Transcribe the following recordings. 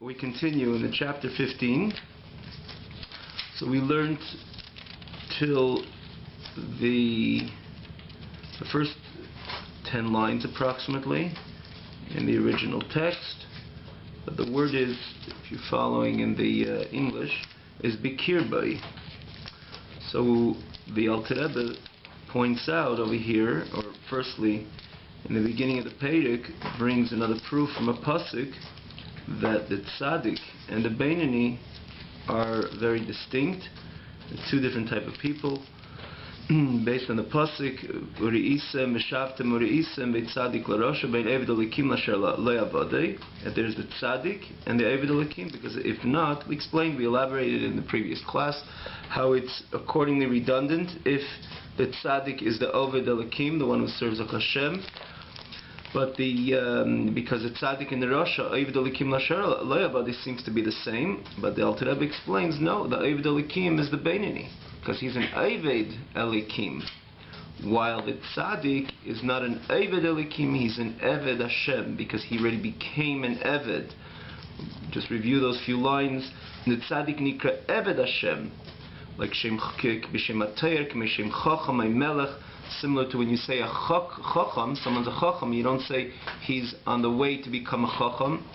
We continue in the chapter 15. So we learned till the first 10 lines approximately in the original text. But the word is, if you're following in the English, is bikirbai. So the Alter Rebbe points out over here, or firstly, in the beginning of the Perek, brings another proof from a pasuk that the tzaddik and the beinoni are very distinct. They're two different type of people. Based on the pasuk, uriisem mishavtem uriisem beitzadik larosha bein eved elikim lasher le'avadei. That there's the tzaddik and the eved elikim, because if not, we elaborated in the previous class how it's accordingly redundant if the tzaddik is the oved elikim, the one who serves Hashem. But because the tzaddik and the rasha, Oved Elikim Lasher Le'avadei, seems to be the same. But the Alter Rebbe explains, no, the Oved Elikim is the beinoni, because he's an Oved Elikim, while the tzaddik is not an Oved Elikim, he's an Eved Hashem, because he already became an Eved. Just review those few lines. The tzaddik nikra Eved Hashem, like Shem B'Shem Atayr, K'Shem Chacham, Melech. Similar to when you say a chacham, someone's a chacham, you don't say he's on the way to become a chacham.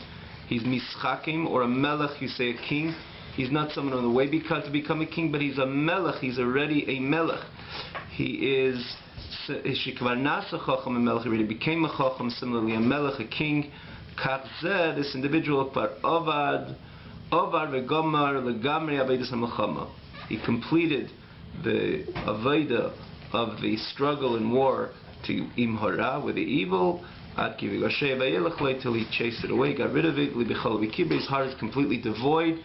He's mischakim, or a melech, you say a king. He's not someone on the way to become a king, but he's a melech, he's already a melech. He is shekvar nasa chacham, a melech, he already became a chacham. Similarly, a melech, a king. Kach this individual, par ovar v'gomar legamri avedus hamachama. He completed the aveda of the struggle and war to imhara, with the evil, till he chased it away, got rid of it. His heart is completely devoid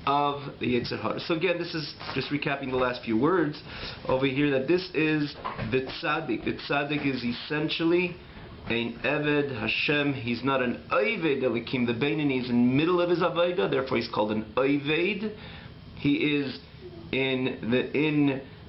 of the Yetzer Hara. So again, this is just recapping the last few words over here, that this is the tzaddik. The tzaddik is essentially an Eved Hashem. He's not an Oved Elikim. The beinoni is in the middle of his Aveda, therefore he's called an Oved. He is in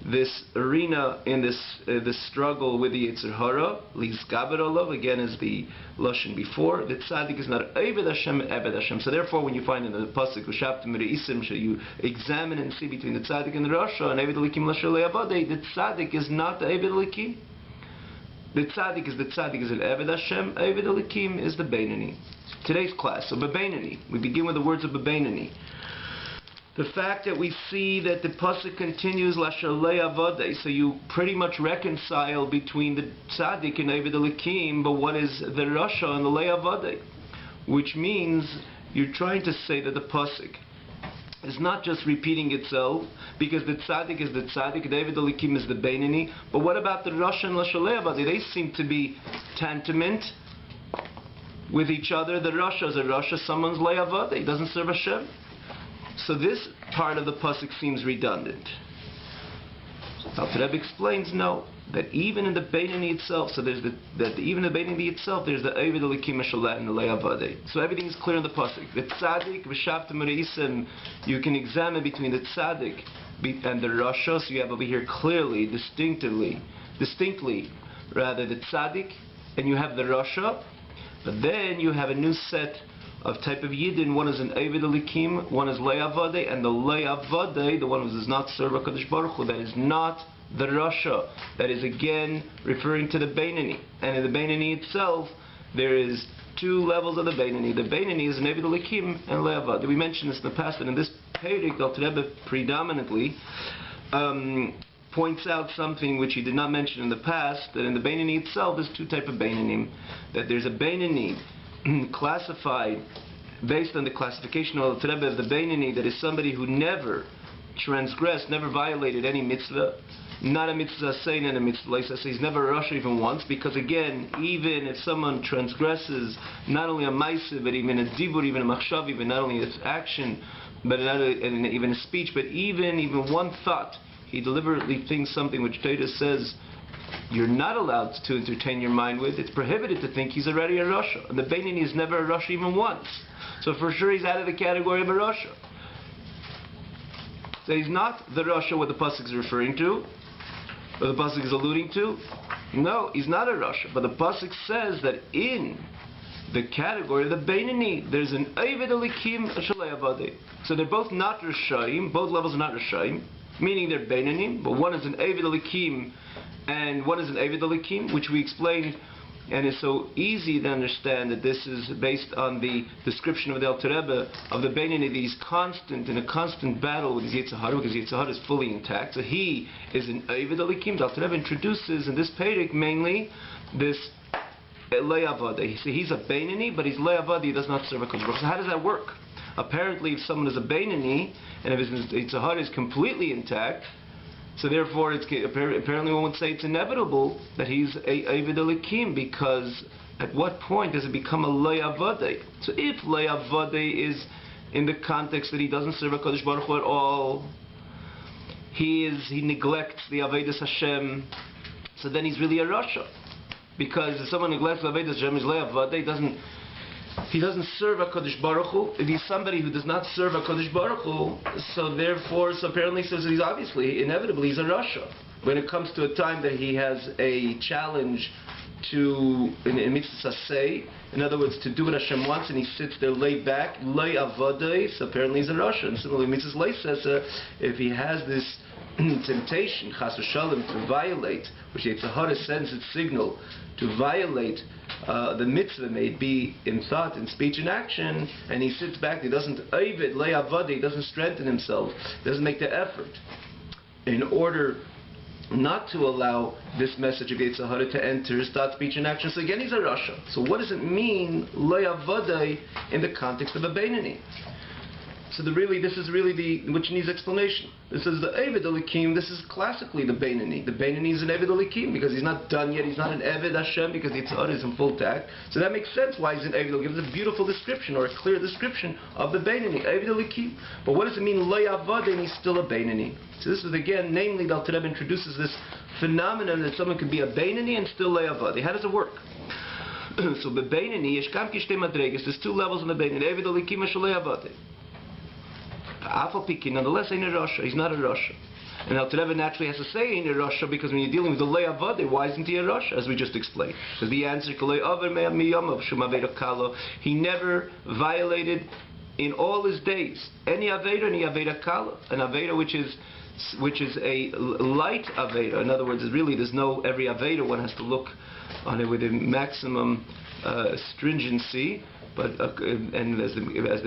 this arena, in this struggle with the Yetzer Hara, Lizgaber olav, again as the lashon before. The tzaddik is not Oved Hashem, Eved Hashem. So therefore, when you find in the pasuk V'shavtem Re'isim, you examine and see between the tzaddik and the rasha, and Eved Elikim Lasher Le'avadei, the tzaddik is not the Eved Elikim. The tzaddik is an Eved Hashem. Eved Elikim is the beinoni. Today's class, so beinoni. We begin with the words of beinoni. The fact that we see that the pasuk continues Lasher Le'avadei, so you pretty much reconcile between the tzaddik and Oved Elikim, but what is the rasha and the Le'avadei? Which means you're trying to say that the pasuk is not just repeating itself, because the tzaddik is the tzaddik, the Oved Elikim is the beinoni, but what about the rasha and Lasher Le'avadei? They seem to be tantamount with each other. The rasha is a rasha, someone's Le'avadei, doesn't serve Hashem. So this part of the pasuk seems redundant. Alter Rebbe explains, no, that even in the beinoni itself, so there's even the beinoni itself, there's the Oved Elikim and the Le'avadei. So everything is clear in the pasuk. The tzaddik v'shavtem re'isim, you can examine between the tzaddik and the rasha. So you have over here clearly, distinctly, rather, the tzaddik, and you have the rasha. But then you have a new set of type of Yidden. One is an Oved Elikim, one is Le'avadei, and the Le'avadei, the one who does not serve HaKadosh Baruch Hu, that is not the rasha. That is again referring to the beinoni. And in the beinoni itself, there is two levels of the beinoni. The beinoni is an Oved Elikim and Le'avadei. We mentioned this in the past, and in this Perek, Alter Rebbe predominantly points out something which he did not mention in the past, that in the beinoni itself, there's two types of beinonim. That there's a beinoni classified based on the classification of the Rebbe of the beinoni, that is somebody who never transgressed, never violated any mitzvah, not a mitzvah saying and a mitzvah like that. So he's never a rasha even once, because again, even if someone transgresses not only a ma'aseh, but even a dibur, even a machshav, even not only its action, but even a speech, but even one thought, he deliberately thinks something which Torah says you're not allowed to entertain your mind with. It's prohibited to think he's already a rasha. And the beinoni is never a rasha even once. So for sure he's out of the category of a rasha. So he's not the rasha what the pasuk is referring to, or the pasuk is alluding to. No, he's not a rasha. But the pasuk says that in the category of the Beinani. There's an Ovid Elikim, a Shalei Avadei. So they're both not Rishayim, both levels are not Rishayim, meaning they're Beinani, but one is an Ovid Elikim and one is an Ovid Elikim, which we explained. And it's so easy to understand that this is based on the description of the Alter Rebbe of the Beinani, that he's constant, in a constant battle with his Yetzer Hara, because Yetzer Hara is fully intact. So he is an Ovid Elikim. The Alter Rebbe introduces in this Perek mainly this Le'avada. So he's a Beinani, but he's Le'avada, he does not serve a Kodesh Baruch Hu. So how does that work? Apparently, if someone is a Beinani, and if his Yetzer Hara is completely intact, so therefore, apparently one would say it's inevitable that he's a Ovid Elikim, because at what point does it become a Le'avadeh? So if Le'avadeh is in the context that he doesn't serve a Kodesh Baruch Hu at all, he neglects the Avodas Hashem, so then he's really a Rasha. Because if someone neglects the Avodas Hashem, is Le'avadeh, he doesn't serve a Kodesh Baruch Hu. If he's somebody who does not serve a Kodesh Baruch Hu, so therefore, apparently, he's obviously, inevitably, he's a Rasha. When it comes to a time that he has a challenge to, in Mitzvah Saseh, in other words, to do what Hashem wants, and he sits there laid back, Lei Avadei, so apparently he's a Rasha. And similarly, Mitzvah Lei says, if he has this temptation, Chas v'Shalom, to violate, which Yetzer Hara sends its signal, to violate the mitzvah, may it be in thought, in speech, and action, and he sits back, he doesn't Ovid, Le'avadeh, he doesn't strengthen himself, doesn't make the effort in order not to allow this message of Yetzer Hara to enter his thought, speech, and action. So again, he's a Rasha. So what does it mean, Le'avadeh, in the context of a Beinani? So this is really which needs explanation. This is the Ovid Elikim. This is classically the Beinani. The Beinani is an Ovid Elikim because he's not done yet. He's not an Ovid Hashem because Yetzer Hara is in full tact. So that makes sense why he's an Ovid Elikim. It's a beautiful description or a clear description of the Beinani, Ovid Elikim. But what does it mean, Le'avadeh, and he's still a Beinani? So this is again, namely, the Alter Rebbe introduces this phenomenon that someone could be a Beinani and still Le'avadeh. How does it work? So the Beinani, Yesh Kam Ki Shtei Madregas. There's two levels in the Beinani, Ovid Elikim and Le'avadeh. Nonetheless, ain't a Rasha. He's not a Rasha. And Alter Rebbe naturally has to say ain't a Rasha, because when you're dealing with the Le'avadeh, why isn't he a Rasha? As we just explained. So the answer, he never violated in all his days any Aveda Kala, an Aveda which is a light Aveda. In other words, really there's no, every Aveda one has to look on it with a maximum stringency. But and as the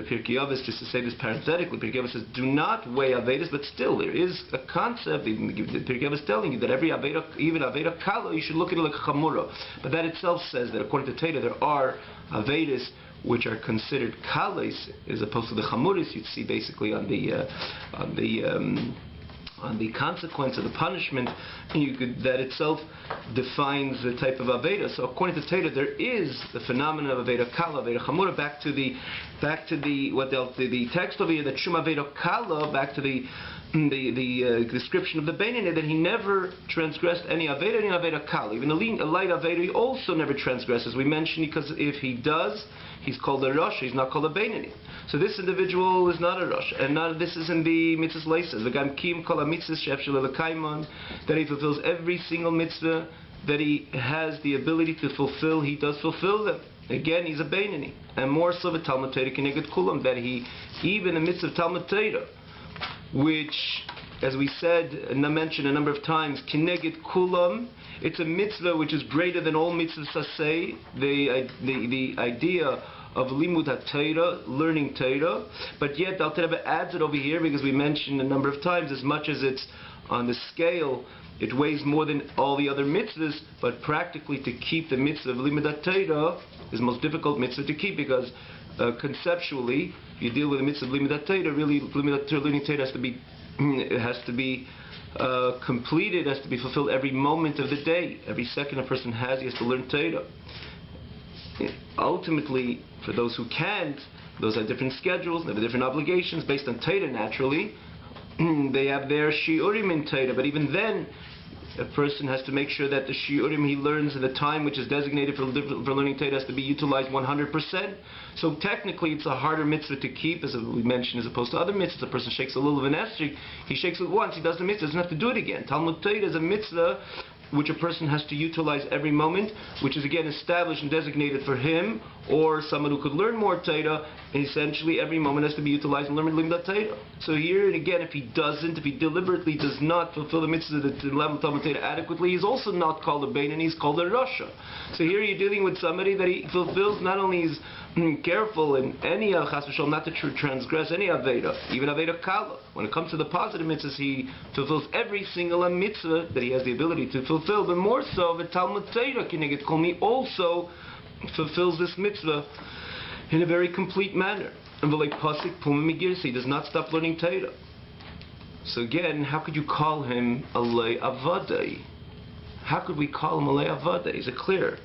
Pirkei Avos, just to say this parenthetically, Pirkei Avos says, do not weigh Avedas, but still there is a concept. The Pirkei Avos is telling you that every Aveda, even Aveda Kala, you should look at it like Chamura. But that itself says that according to Teda, there are Avedas which are considered Kalas as opposed to the Chamuras you'd see basically on the consequence of the punishment, that itself defines the type of Aveda. So according to Teda, there is the phenomenon of Aveda Kala, Aveda Chamura, back to the text over here, the Shum Aveda Kala, back to the description of the Beinani, that he never transgressed any Aveda, any Aveda Kala. Even a light Aveda, he also never transgresses. We mentioned because if he does, he's called a Rasha, he's not called a Beinani. So this individual is not a Rasha, and this is in the Mitzvahs Leisas. V'gam kim kol ha-mitzvahs she'efshel l'kaimon, that he fulfills every single mitzvah that he has the ability to fulfill, he does fulfill them. Again, he's a Beinani. And more so with Talmud Torah Keneged Kulam, that he, even in the midst of Talmud Torah, which, as we said and mentioned a number of times, Keneged Kulam, it's a mitzvah which is greater than all mitzvahs saseh, the idea of limud ha-Torah, learning Torah, but yet the Alter Rebbe adds it over here because we mentioned a number of times, as much as it's on the scale, it weighs more than all the other mitzvahs, but practically to keep the mitzvah of limud ha-Torah is the most difficult mitzvah to keep, because conceptually, you deal with the mitzvah of limud ha-Torah, really limud ha-Torah, learning Torah has to be completed, has to be fulfilled every moment of the day. Every second a person has, he has to learn Torah. Ultimately, for those who can't, those have different schedules, they have different obligations based on Torah naturally. They have their shiurim in Torah, but even then, a person has to make sure that the shiurim he learns at the time which is designated for learning Torah has to be utilized 100%. So technically it's a harder mitzvah to keep, as we mentioned, as opposed to other mitzvahs. A person shakes a little of an esrog, he shakes it once, he does the mitzvah, doesn't have to do it again. Talmud Torah is a mitzvah which a person has to utilize every moment, which is again established and designated for him or someone who could learn more Torah, essentially every moment has to be utilized in learning that Torah. So here and again, if he deliberately does not fulfill the mitzvah to level Talmud Torah adequately, he's also not called a Bein, and he's called a Rasha. So here you're dealing with somebody that he fulfills, not only is careful in any chas v'shalom not to transgress any Aveda, even Aveda Kala. When it comes to the positive mitzvahs, he fulfills every single mitzvah that he has the ability to fulfill, but more so, the Talmud Torah Kineged Kol Mi also fulfills this mitzvah in a very complete manner. And v'lei pasik puma migirsa, he does not stop learning Torah. So again, how could you call him a lei avadai? How could we call him a lei avadai? Is it clear?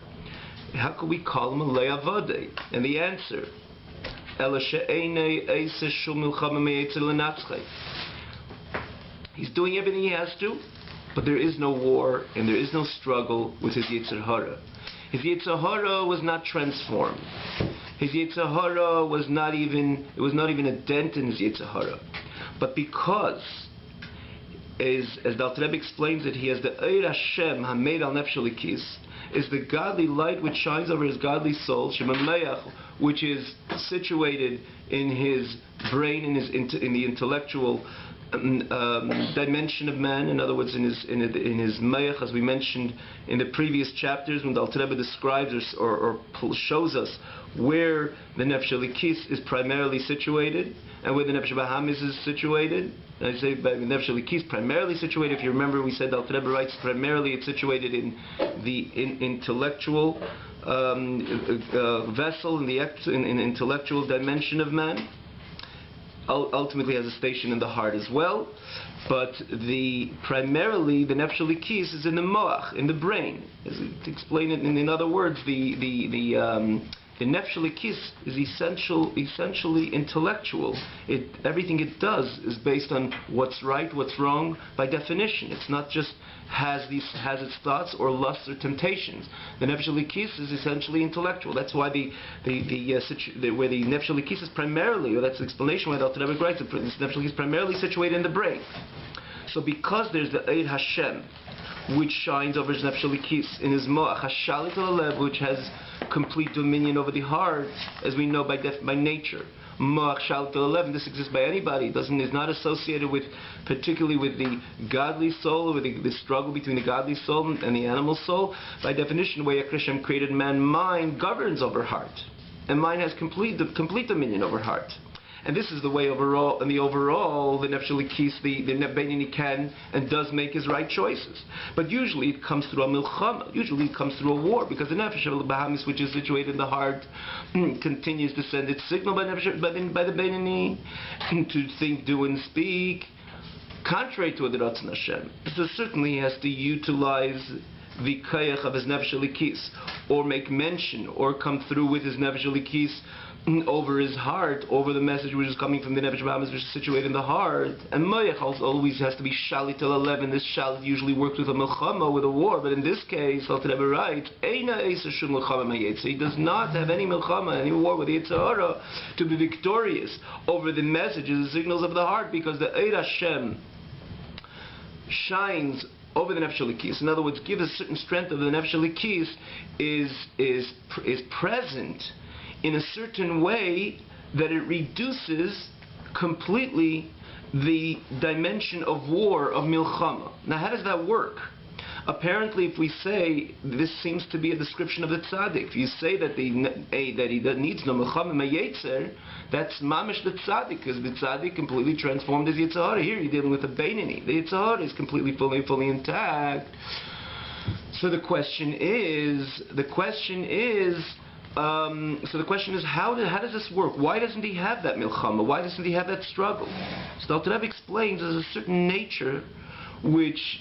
How could we call him a lei avadai? And the answer, ela she'enei eiseh shul milchama me'etzer lenatzchei. He's doing everything he has to, but there is no war and there is no struggle with his Yetzer Hara. His Yetzer Hara was not transformed. His Yetzer Hara was not even a dent in his Yetzer Hara. But because, as the Alter Rebbe explains it, he has the Eir Hashem Hameid Al Nefesh Elikis, is the godly light which shines over his godly soul, Shemamayach, which is situated in his brain, in the intellectual dimension of man. In other words, in his mayach, as we mentioned in the previous chapters, when the Alter Rebbe describes or shows us where the Nefesh Elikis is primarily situated and where the Nefesh Bahamis is situated. And I say by the Nefesh Elikis primarily situated. If you remember, we said the Alter Rebbe writes primarily it's situated in the intellectual vessel, in the intellectual dimension of man. Ultimately has a station in the heart as well, but primarily the Nefesh Elikis is in the moach, in the brain. To explain it in other words, the Nefesh Elikis is essentially intellectual. Everything it does is based on what's right, what's wrong, by definition. It's not just has its thoughts or lusts or temptations. The Nefesh Elikis is essentially intellectual. That's why where the Nefesh Elikis is primarily, or that's the explanation why the Alter Rebbe writes, the Nefesh Elikis is primarily situated in the brain. So because there's the Eid Hashem, which shines over his Nefesh Elikis in his Moach Hashalit Alev, which has complete dominion over the heart, as we know by nature. Moach Shalit Alev, this exists by anybody. Is not associated particularly with the godly soul, with the struggle between the godly soul and the animal soul. By definition, the way Hashem created man, mind governs over heart, and mind has complete dominion over heart. And this is the way overall, the Nefesh Elikis, the Beinoni can and does make his right choices. But usually it comes through a milchama, usually it comes through a war, because the Nefesh Bahamis, which is situated in the heart, continues to send its signal by the Beinoni to think, do, and speak, contrary to the Ratzon Hashem. So certainly he has to utilize the kayach of his Nefesh Elikis, or make mention, or come through with his Nefesh Elikis over his heart, over the message which is coming from the Nefesh Bahamis, which is situated in the heart. And Moyach always has to be Shalit El 11. This Shalit usually works with a Milchama, with a war, but in this case, Alter Rebbe writes, Eina Eisa Shum Milchama Mayetze. He does not have any Milchama, any war with the Yetzer Hara to be victorious over the messages, the signals of the heart, because the Eid Hashem shines over the Nefesh Elikis. In other words, give a certain strength of the Nefesh Elikis is present in a certain way that it reduces completely the dimension of war, of milchama. Now, how does that work? Apparently, if we say this seems to be a description of the tzaddik, if you say that he needs no milchama mayetzer, that's mamish the tzaddik, because the tzaddik completely transformed his Yetzer Hara. Here you're dealing with a beinoni. The Yetzer Hara is completely, fully intact. So the question is, how does this work? Why doesn't he have that milchama? Why doesn't he have that struggle? So the Alter Rebbe explains there's a certain nature which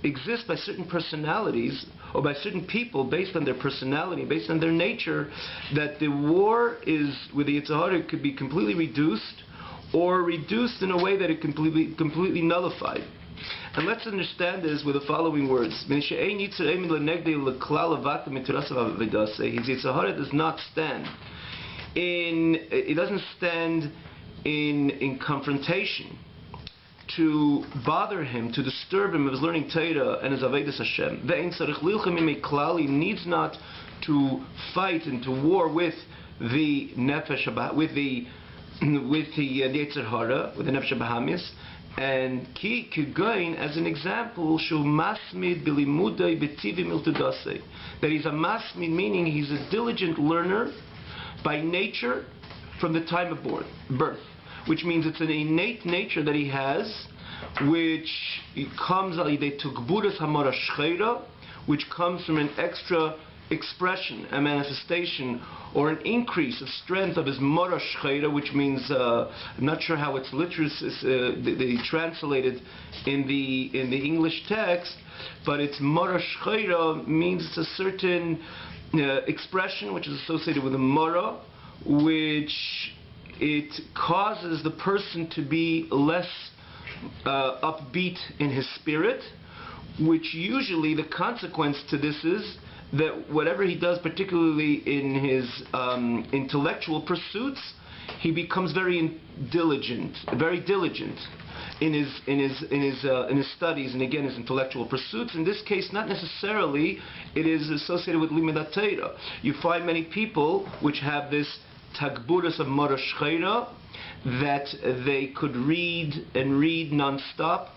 exists by certain personalities or by certain people based on their personality, based on their nature, that the war is with the Yetzer Hara could be completely reduced, or reduced in a way that it completely nullified. And let's understand this with the following words. His Yetzer Hara does not stand in confrontation to bother him, to disturb him of his learning Torah and his Avodas Hashem. He needs not to fight and to war with the nefesh, with the Yetzer Hara, with the nefesh Bahamis. And ki kigoin, as an example, shu masmid bilimudei betivim iltudasei, that he's a masmid, meaning he's a diligent learner by nature from the time of birth, which means it's an innate nature that he has, which comes alidei tugburas hamara shcheira, which comes from an extra expression, a manifestation, or an increase of strength of his mora shcheira, which means I'm not sure how it's literally they translated in the English text, but it's mora shcheira means it's a certain expression which is associated with a mora, which it causes the person to be less upbeat in his spirit, which usually the consequence to this is that whatever he does, particularly in his intellectual pursuits, he becomes very diligent in his studies, and again his intellectual pursuits. In this case, not necessarily it is associated with limudat Torah. You find many people which have this tagburas of mora shcheira, that they could read and read non-stop,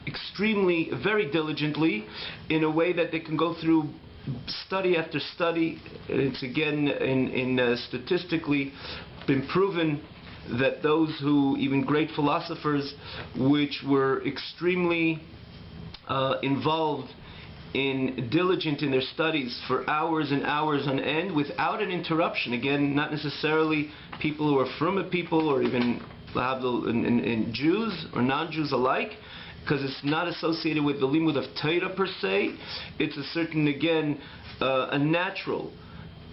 extremely, very diligently, in a way that they can go through study after study. It's again statistically been proven that those who, even great philosophers, which were extremely involved diligent in their studies for hours and hours on end without an interruption. Again, not necessarily people who are frumma people or even in Jews or non-Jews alike, because it's not associated with the limud of Torah per se. It's a certain, again, a natural,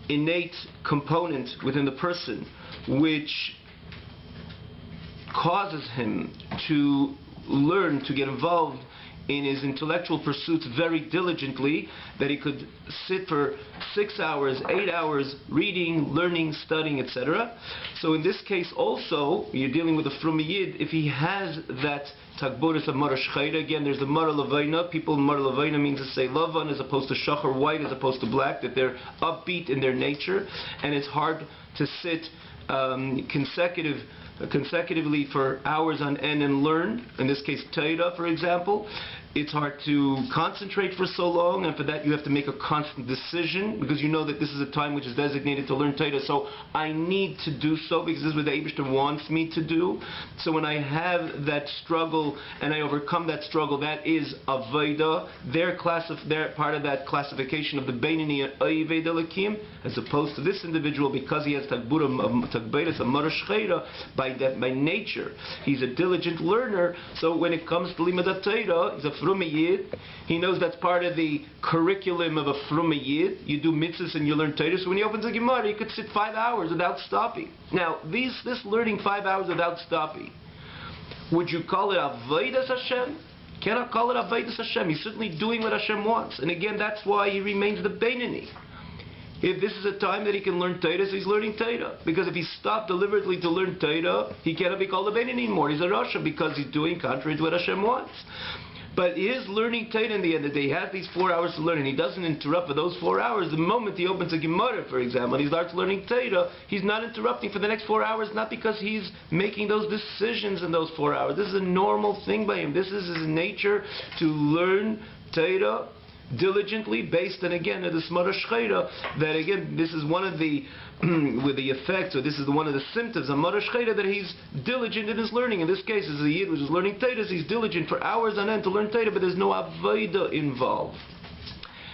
innate component within the person which causes him to learn, to get involved in his intellectual pursuits very diligently, that he could sit for 6 hours, 8 hours, reading, learning, studying, etc. So in this case also, you're dealing with a frumma yid, if he has that tagburas of mara shcheira, again there's the mara levayna, people mara levayna means to say lavan as opposed to shachar, white as opposed to black, that they're upbeat in their nature, and it's hard to sit consecutively for hours on end and learn. In this case, Torah, for example, it's hard to concentrate for so long, and for that you have to make a constant decision, because you know that this is a time which is designated to learn Torah, so I need to do so because this is what the Eibishter wants me to do. So when I have that struggle and I overcome that struggle, that is Avodah. They're part of that classification of the Beinoni and Oyevei Delakim, as opposed to this individual, because he has Tagberes of Mara Shcheira, by nature he's a diligent learner. So when it comes to Limudat Torah, he's a frumma yid. He knows that's part of the curriculum of a frumma yid. You do mitzvahs and you learn Torah. So when he opens a Gemara, he could sit 5 hours without stopping. Now, this learning 5 hours without stopping, would you call it Avodas Hashem? Cannot call it Avodas Hashem. He's certainly doing what Hashem wants. And again, that's why he remains the Beinoni. If this is a time that he can learn Torah, so he's learning Torah. Because if he stopped deliberately to learn Torah, he cannot be called a Beinoni anymore. He's a Rasha, because he's doing contrary to what Hashem wants. But his learning Torah, in the end of the day, he has these 4 hours to learn, and he doesn't interrupt for those 4 hours. The moment he opens a Gemara, for example, and he starts learning Torah, he's not interrupting for the next 4 hours, not because he's making those decisions in those 4 hours. This is a normal thing by him. This is his nature to learn Torah diligently, based, and again, at the Mara Shcheira, that again, this is one of the with the effects, or this is one of the symptoms of Mara Shcheira, that he's diligent in his learning. In this case, as a Yid which is learning Torah, he's diligent for hours on end to learn Torah, but there's no Avodah involved.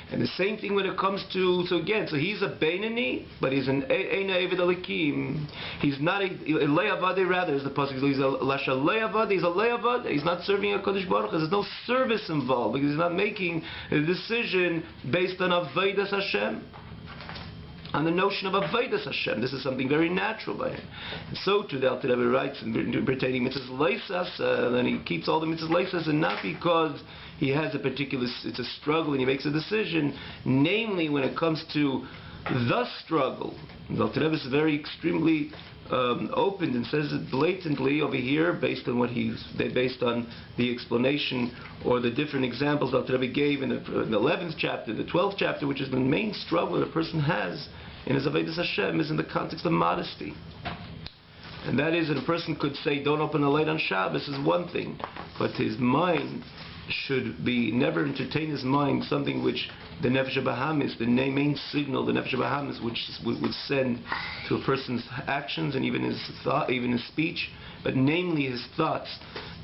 And the same thing when it comes to, so he's a Beinoni, but he's an Eina Eved Elikim. He's not a Le'avade, rather, as the pasuk says, he's a Lasha Le'avade, he's a Le'avade. He's not serving a Kodesh Baruch Hu. There's no service involved, because he's not making a decision based on Avodas Hashem, on the notion of Avodas Hashem. This is something very natural by him. And so too, the Alter Rebbe writes in pertaining mitzvahs leisas, and he keeps all the mitzvahs leisas, and not because he has a particular, it's a struggle and he makes a decision, namely when it comes to the struggle. The Alter Rebbe is very extremely opened and says it blatantly over here, based on based on the explanation or the different examples that Rebbe gave in the 11th chapter, the 12th chapter, which is the main struggle that a person has in his avodas Hashem, is in the context of modesty. And that is that a person could say, don't open the light on Shabbos, is one thing, but his mind should be, never entertain his mind something which the Nefesh HaBahamis, the main signal, the Nefesh HaBahamis, which would send to a person's actions and even his thought, even his speech, but namely his thoughts,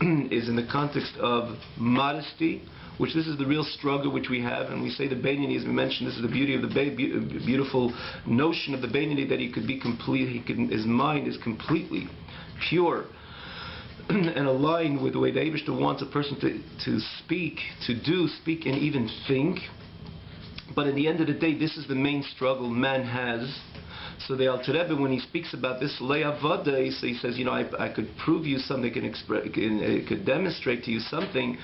is in the context of modesty, which this is the real struggle which we have. And we say the Beinoni, as we mentioned, this is the beauty of the beautiful notion of the Beinoni, that he could be complete, his mind is completely pure and aligned with the way the Eibishter wants a person to speak, speak and even think. But at the end of the day, this is the main struggle man has. So the Alter Rebbe, when he speaks about this le'avada, so he says, I could prove you something, could demonstrate to you something,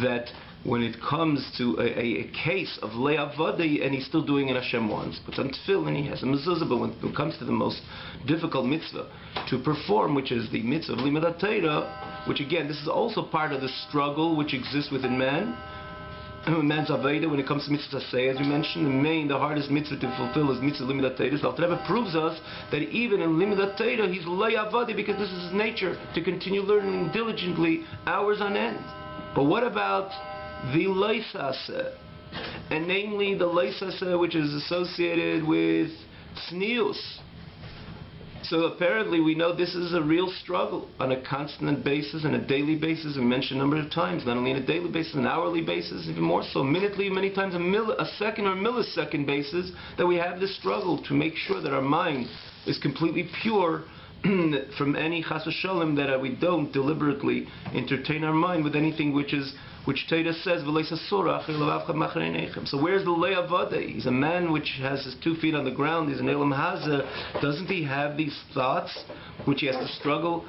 that when it comes to a case of le'avada, and he's still doing it Hashem wants, puts on tefillin, he has a mezuzah, but when it comes to the most difficult mitzvah to perform, which is the mitzvah of Limud HaTorah, which again, this is also part of the struggle which exists within man. Man's Aveda, when it comes to mitzvah say, as we mentioned, the hardest mitzvah to fulfill is mitzvah Limud HaTorah. So Alter Rebbe proves us that even in Limud HaTorah, he's le'avadi, because this is his nature, to continue learning diligently hours on end. But what about the leisaseh, and namely the leisaseh which is associated with tznius? So apparently we know this is a real struggle on a constant basis, on a daily basis. We mentioned a number of times, not only on a daily basis, an hourly basis, even more so, minutely, many times a second or millisecond basis, that we have this struggle to make sure that our mind is completely pure from any chas v'sholem, that we don't deliberately entertain our mind with anything which Torah says, so where's the le'avada? He's a man which has his 2 feet on the ground, he's an elam hazeh. Doesn't he have these thoughts which he has to struggle?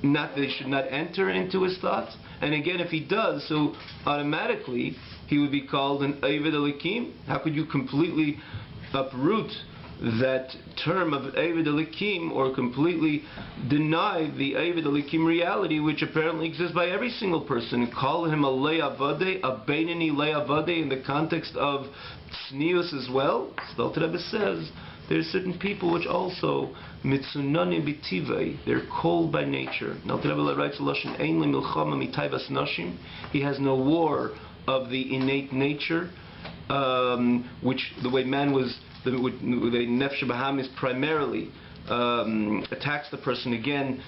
They should not enter into his thoughts. And again, if he does, so automatically he would be called an Eved Elikim. How could you completely uproot that term of Eved Elikim, or completely deny the Eved Elikim reality which apparently exists by every single person, and call him a le'avade, a Beinoni le'avade, in the context of tznius as well? So the Alter Rebbe says there are certain people which also mitzunani b'tivei, they're cold by nature. The Alter Rebbe writes Lashon ein milchama mitayvas nashim, he has no war of the innate nature, which the way man was, the Nefesh HaBahamis primarily attacks the person, again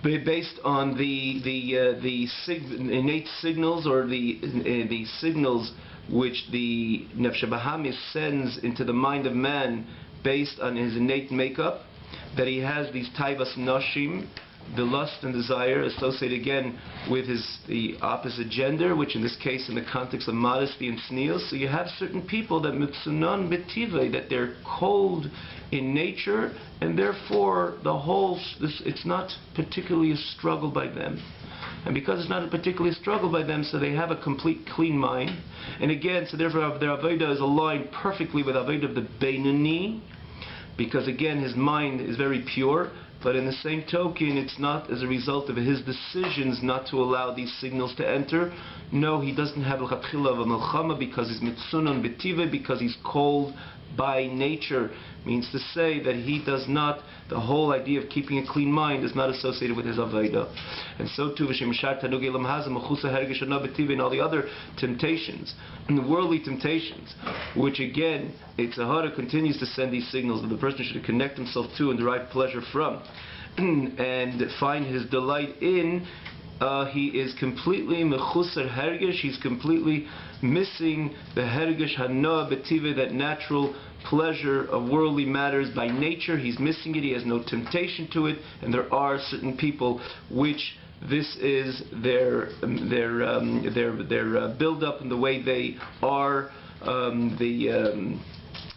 based on the innate signals, or the signals which the Nefesh HaBahamis sends into the mind of man based on his innate makeup, that he has these taivas nashim, the lust and desire associated again with the opposite gender, which in this case in the context of modesty and tznius. So you have certain people that mitzunan b'tivei, that they're cold in nature, and therefore it's not particularly a struggle by them. And because it's not a particular struggle by them, so they have a complete clean mind. And again, so therefore their Aveda is aligned perfectly with Aveda of the Beinoni, because again his mind is very pure. But in the same token, it's not as a result of his decisions not to allow these signals to enter. No, he doesn't have l'chatchila of a milchama, because he's mitzunan b'tivei, because he's cold by nature. Means to say that he does not, the whole idea of keeping a clean mind is not associated with his Aveda. And so too, and all the other temptations, and the worldly temptations, which again, Sahara continues to send these signals that the person should connect himself to and derive pleasure from, and find his delight in. He is completely mechusar hergish, he's completely missing the hergish hanoah b'tivei, that natural pleasure of worldly matters by nature. He's missing it, he has no temptation to it. And there are certain people which this is their build-up and the way they are,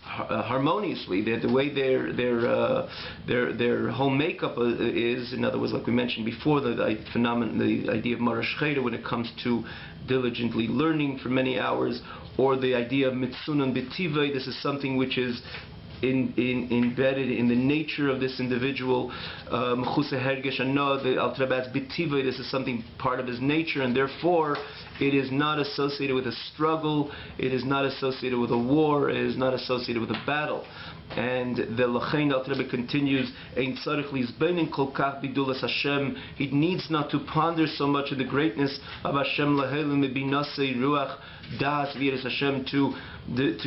harmoniously, the way their whole makeup is. In other words, like we mentioned before, the idea of Marash Cheda, when it comes to diligently learning for many hours, or the idea of mitzunan b'tivei. This is something which is embedded in the nature of this individual. Mechusa hergesh hana, the Alter Rebbe adds bitivoi, this is something part of his nature, and therefore it is not associated with a struggle, it is not associated with a war, it is not associated with a battle. And the Lachain Alter Rebbe continues, Ein tzarich lizbeinin kol kach bidulas Hashem. He needs not to ponder so much of the greatness of Hashem lahelu mebinasei ruach das v'yiras Hashem, to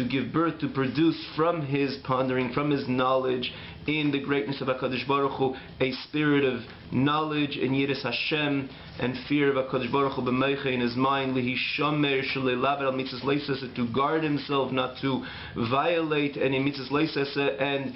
give birth, to produce from his pondering, from his knowledge in the greatness of HaKadosh Baruch Hu, a spirit of knowledge and yiras Hashem and fear of HaKadosh Baruch Hu b'meicha in his mind, lihishomer shalei lavet al mitzvahs leisasa, to guard himself, not to violate any mitzvahs leisasa, and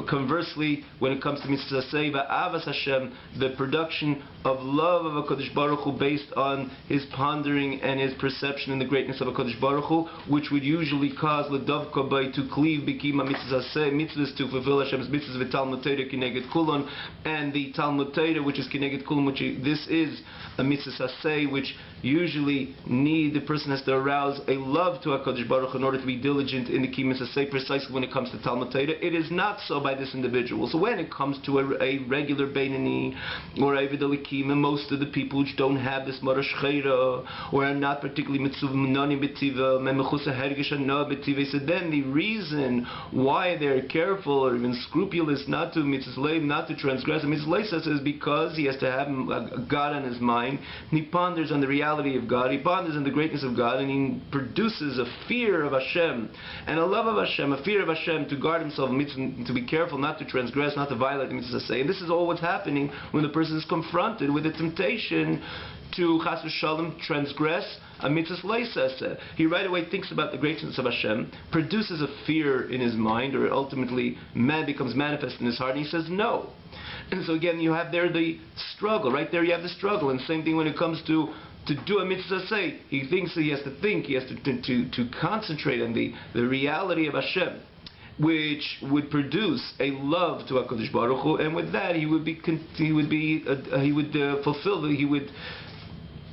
conversely, when it comes to mitzvahs seva avas Hashem, the production of love of HaKadosh Baruch Hu based on his pondering and his perception in the greatness of HaKadosh Baruch Hu, which would usually cause l'davka by to cleave b'kima mitzvahs to fulfill Hashem's mitzvahs v'talmud Torah kineged kulon, and the Talmud Torah, which is kineged kulon, which this is a mitzvah saseh, which usually the person has to arouse a love to HaKadosh Baruch Hu in order to be diligent in the kima saseh, precisely when it comes to Talmud Torah. It is not so by this individual. So when it comes to a regular Beinani or a Vidalikim, most of the people which don't have this Marash Chayra or are not particularly Mitzuv Munani B'tiva, Memechusa Hergish Hana B'tiva, so then the reason why they're careful or even scrupulous not to mitzvah, not to transgress a mitzvah is because he has to have God on his mind. He ponders on the reality of God, he ponders on the greatness of God, and he produces a fear of Hashem and a love of Hashem, a fear of Hashem, to guard himself, to be careful not to transgress, not to violate the mitzvah say. And this is all what's happening when the person is confronted with the temptation to chas v'shalom transgress a mitzvah leisasa. He right away thinks about the greatness of Hashem, produces a fear in his mind, or ultimately man becomes manifest in his heart, and he says no. And so again, you have there the struggle. Right there you have the struggle. And same thing when it comes to do a mitzvah say. He thinks that he has to think, he has to concentrate on the reality of Hashem, which would produce a love to HaKadosh Baruch Hu, and with that he would be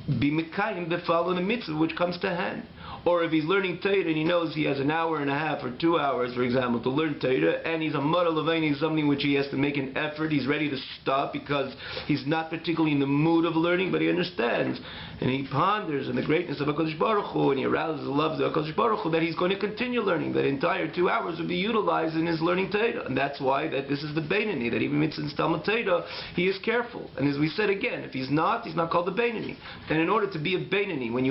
mekayim the following mitzvah which comes to hand. Or if he's learning Torah and he knows he has an hour and a half or 2 hours, for example, to learn Torah, and he's a Mara Levaini, something which he has to make an effort, he's ready to stop because he's not particularly in the mood of learning, but he understands, and he ponders on the greatness of HaKadosh Baruch Hu, and he arouses the love of HaKadosh Baruch Hu, that he's going to continue learning, that entire 2 hours will be utilized in his learning Torah. And that's why that this is the Beinani, that even mitzvah in Talmud Torah, he is careful. And as we said again, if he's not called the Beinani. And in order to be a Beinani, when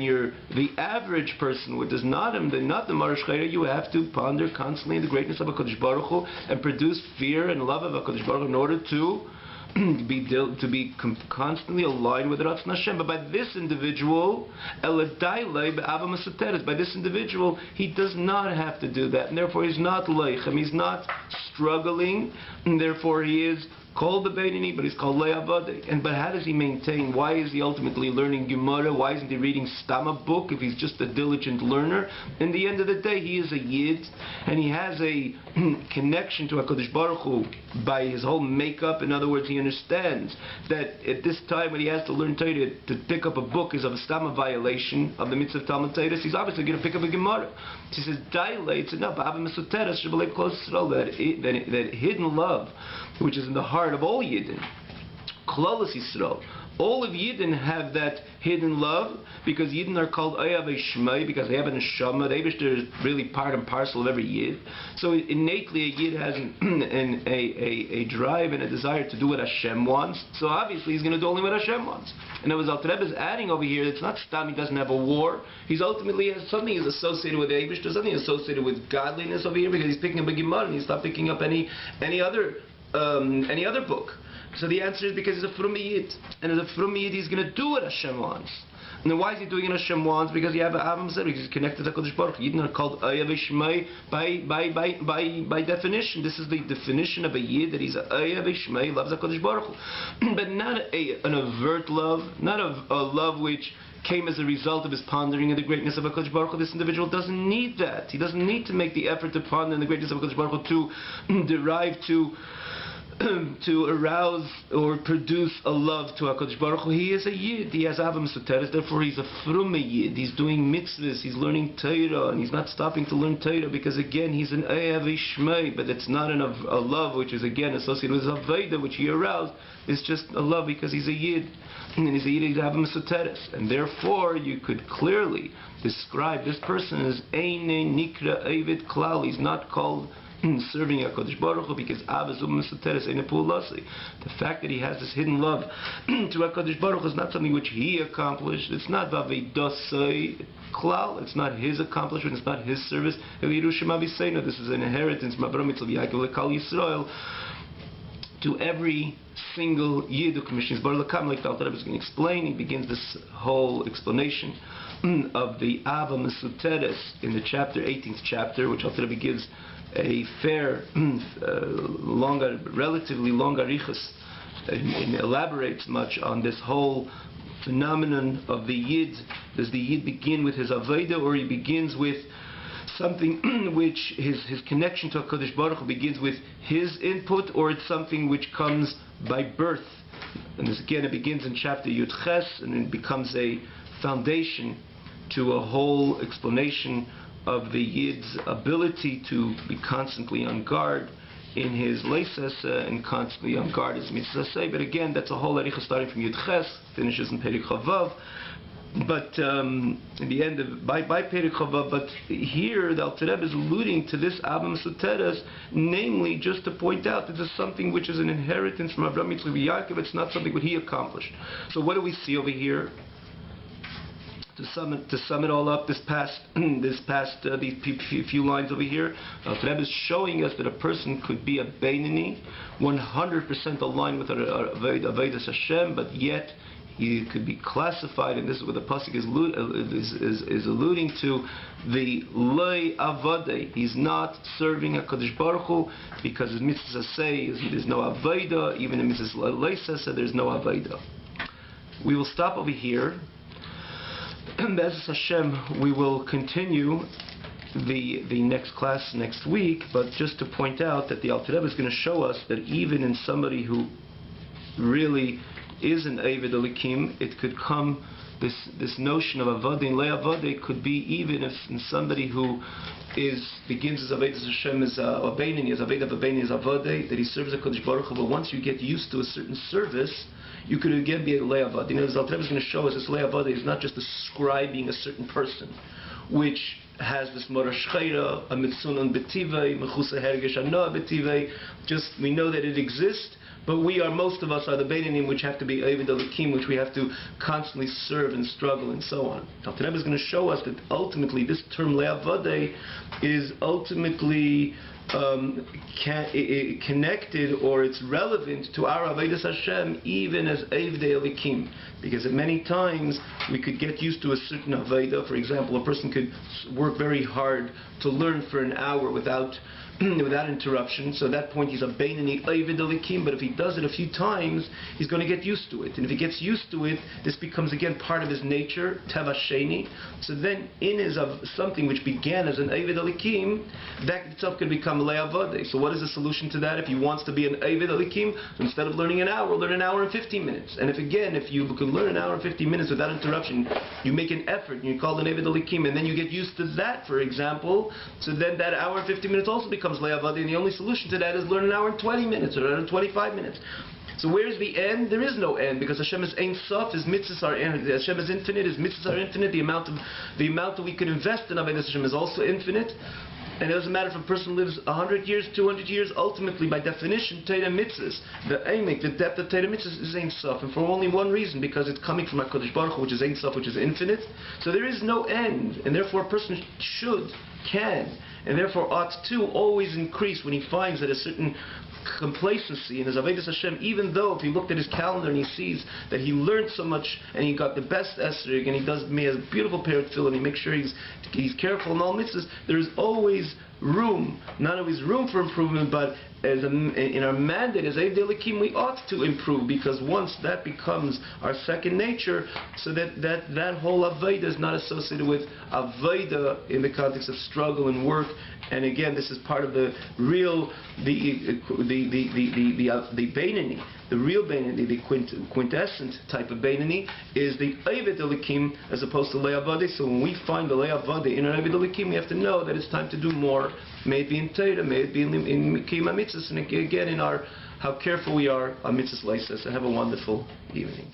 you're the average person who does not the Marash Chayra, you have to ponder constantly the greatness of HaKadosh Baruch Hu and produce fear and love of HaKadosh Baruch Hu in order to be constantly aligned with Ratzon Hashem. But by this individual, by this individual, he does not have to do that, and therefore he's not leichem, he's not struggling, and therefore he is called the Beinani, but he's called Le'avadeh. But how does he maintain? Why is he ultimately learning Gemara? Why isn't he reading Stama book if he's just a diligent learner? In the end of the day, he is a Yid, and he has a connection to HaKadosh Baruch Hu by his whole makeup. In other words, he understands that at this time when he has to learn Torah, to pick up a book is of a Stama violation of the mitzvah of Talmud Torah. He's obviously going to pick up a Gemara. He says, it's enough. That hidden love, which is in the heart of all Yidden, Klolos Yisrael. All of Yidden have that hidden love because Yidden are called Ayav Shmei because they have an neshama. The Eibishter is really part and parcel of every Yid. So innately a Yid has a drive and a desire to do what Hashem wants. So obviously he's going to do only what Hashem wants. And as Alter Rebbe is adding over here, it's not Stam, he doesn't have a war. He's ultimately has something is associated with the Eibishter, something associated with godliness over here because he's picking up a Gemara and he's not picking up any other book. So the answer is because he's a Frum Yid. And as a Frum Yid, he's going to do what Hashem wants. And then why is he doing what Hashem wants? Because you have Avam said he's connected to HaKadosh Baruch Hu. Yidden are called Ayav Shmei by definition. This is the definition of a Yid, that he's Ayav Shmei, loves HaKadosh Baruch Hu. But not an overt love, not a love which came as a result of his pondering of the greatness of HaKadosh Baruch Hu. This individual doesn't need that. He doesn't need to make the effort to ponder the greatness of HaKadosh Baruch Hu to derive to to arouse or produce a love to HaKadosh Baruch Hu. He is a Yid. He has Ava Mesuteres. Therefore, he's a Frume Yid. He's doing mitzvahs. He's learning Torah, and he's not stopping to learn Torah because, again, he's an Eyav Ishmei, but it's not a love which is, again, associated with Aveda, which he aroused. It's just a love because he's a Yid. And he's a Yid, he's Ava Mesuteres. And therefore, you could clearly describe this person as Eine Nikra Eivid Klal. He's not called serving HaKadosh Baruch Hu because Av is Mesuteres Eine Pulasi. The fact that he has this hidden love to HaKadosh Baruch Hu is not something which he accomplished. It's not Vavedasai Klal. It's not his accomplishment. It's not his service. This is an inheritance from Avraham Yitzchak Yaakov Lekal Yisrael to every single Yid who commissions Baruch Lakam, like the Alter Rebbe is going to explain. He begins this whole explanation of the Ava Mesuteres in the 18th chapter, which Alter Rebbe gives a fair, relatively long arichas, and elaborates much on this whole phenomenon of the Yid. Does the Yid begin with his Aveda, or he begins with something which his connection to HaKadosh Baruch Hu begins with his input, or it's something which comes by birth? And this, again, it begins in chapter Yud Ches, and it becomes a foundation to a whole explanation of the Yid's ability to be constantly on guard in his leises and constantly on guard as mitzvah. But again, that's a whole aricha starting from Yud Ches, finishes in Perek Chavav. But in the end of by Perek Chavav, but here the Alter Rebbe is alluding to this Ava Mesuteres, namely just to point out that this is something which is an inheritance from Avraham Yitzchak Yaakov. It's not something that he accomplished. So what do we see over here? To sum it all up, these few lines over here, Alter Rebbe is showing us that a person could be a Beinoni, 100% aligned with Avodas Hashem, but yet he could be classified, and this is what the pasuk is alluding to, the Loi Avadei. He's not serving HaKadosh Baruch Hu because his mitzvahs say there's no Aveda, even in mitzvahs Leisa there's no Aveda. We will stop over here. Be'ezus Hashem, we will continue the next class next week, but just to point out that the Alter Rebbe is going to show us that even in somebody who really is an Eved Elikim, it could come, this notion of Avodah and Le'avodah could be even if in somebody who begins as Avodah Hashem as a Beinoni, as Avodah Beinoni, as Avodah, that he serves HaKadosh Baruch Hu, but once you get used to a certain service, you could again be a Le'avodah. You know, as Alter Rebbe is going to show us, this Le'avodah is not just describing a certain person, which has this Morash Chayra, a Mitzunon B'tivei, Mechusa Hergesh Anoah B'tivei. Just, we know that it exists, but most of us are the Beinanim, which have to be Eved Elikim, which we have to constantly serve and struggle and so on. Alter Rebbe is going to show us that ultimately this term Le'avodah is ultimately connected, or it's relevant to our Avodas Hashem even as Evdei Elikim, because at many times we could get used to a certain Avodah. For example, a person could work very hard to learn for an hour without interruption, so at that point he's a Beinoni Eved Elikim, but if he does it a few times, he's going to get used to it, and if he gets used to it, this becomes again part of his nature, Teva Sheni. So then in his something which began as an Eved Elikim, that itself can become Le'avodah. So what is the solution to that? If he wants to be an Eved Elikim, instead of learning an hour, learn an hour and 15 minutes. And if you can learn an hour and 15 minutes without interruption, you make an effort, and you call an Eved Elikim, and then you get used to that, for example, so then that hour and 15 minutes also becomes Le'avodah, and the only solution to that is learn an hour and 20 minutes, or an hour and 25 minutes. So where's the end? There is no end, because Hashem is Ein Sof, His mitzvahs are infinite. Hashem is infinite, His mitzvahs are infinite. The amount that we can invest in Avodas Hashem is also infinite. And it doesn't matter if a person lives 100 years, 200 years, ultimately, by definition, Torah mitzvahs, the aimek, the depth of Torah mitzvahs is Ein Sof, and for only one reason, because it's coming from HaKadosh Baruch Hu, which is Ein Sof, which is infinite. So there is no end, and therefore a person can, and therefore ought to always increase when he finds that a certain complacency in his Avodas Hashem, even though if he looked at his calendar and he sees that he learned so much and he got the best esrog and he has a beautiful pair of tefillin and he makes sure he's careful in all mitzvahs, there is always room, not always room for improvement, but in our mandate as Eved Elokim, we ought to improve, because once that becomes our second nature, so that whole Avodah is not associated with Avodah in the context of struggle and work. And again, this is part of the real, the Beinoni, the real Beinoni, the quintessent type of Beinoni, is the Eved Elokim as opposed to Lei Avodah. So when we find the Lei Avodah in an Eved Elokim, we have to know that it's time to do more. May it be in Torah, may it be in Kiyum HaMitzvos, and again in our how careful we are on Mitzvahs Leisos. And have a wonderful evening.